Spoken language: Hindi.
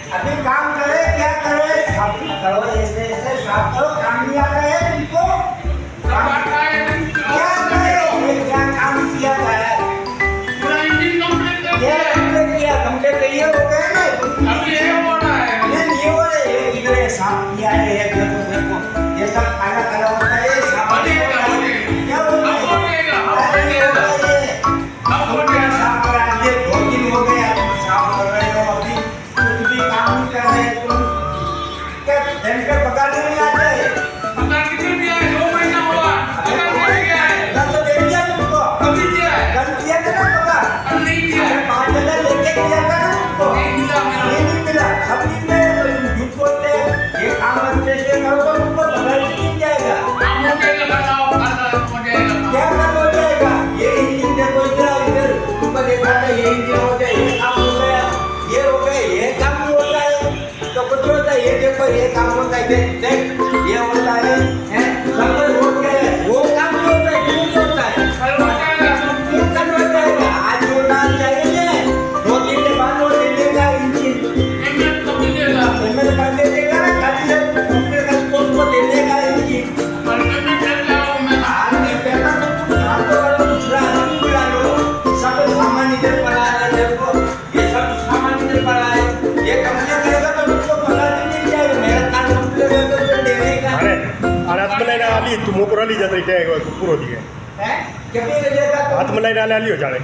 अभी काम करे क्या करे, साफ करो, ऐसे ऐसे साफ करो, काम नहीं आ रहा है तुमको, क्या करे, ये क्या काम किया है, पूरा इंजन कंप्लीट कर ये दिया। कंप्लीट किया, कंप्लीट करिए हो गया ना, अभी ये हो रहा है। ये हो रहा है, ये इधर साफ किया है, ये देखो, ये सब काला काला होता है, साफ बढ़िया, होता है, बढ़िया। क्या हो रहा है? अब हो जाएगा, अब हो अरे जाएगा। हो रहा है। अब हो क्या जाएगा। साफ करा दिए, 2 दिन हो गए आप साफ कर रहे हो, अभी कुछ भी काम नहीं कर रहे तुम, क्या दिन पे पगार नहीं आता है? पगार कितने दिया है? 2 महीना हुआ। पगार नहीं दिया है। कल तो दे दिया तुमको, कभी दिया है? कल दिया था ना पगार, कल नहीं दिया अरे है। 5,000 लेके दिया था ना तुमको, नहीं मिला मेरा। ये नहीं मिला, अभी में तुम झूठ बोलते हैं, ये काम अच्छे से करो तो तुमको पगार नहीं मिल जाएगा, काम हो जाएगा, बताओ, कल हो जाएगा। क्या काम हो जाएगा? ये इंजन देखो इधर तुमको देखा था, ये इंजन हो गया, ये काम हो गया, ये हो गया, ये काम नहीं होता है, तो कुछ होता है, ये देखो ये काम होता है, देख देख ये होता है, सब कुछ हो गया है, वो काम नहीं होता है, क्यों नहीं होता है? कल हो जाएगा। क्यों कल हो जाएगा? आज होना चाहिए, 2 दिन के बाद वो दे देगा इंजन, पेमेंट कब मिलेगा? पेमेंट कर दे देगा ना, खाली कंपनी का स्टोर को दे देगा इंजन। कल पेमेंट कर लाओ मैं। आज नहीं पेमेंट तो तुम खाते वालों दूसरा आदमी बुला लो, सब सामान इधर पड़ा है, देखो ये सब सामान इधर पड़ा है, ये कंप्लेंट करेगा तो तुमको पगार नहीं मिल जाएगा, मेरा काम कंप्लेंट है तो देने का अरे हाथ मलाઈને આલી તું મોકરો આલી જતો ત્યાં પૂરો થઈ ગયો है, कितने देगा तो હાથ મલાઈને આલી આલ્યો જાણે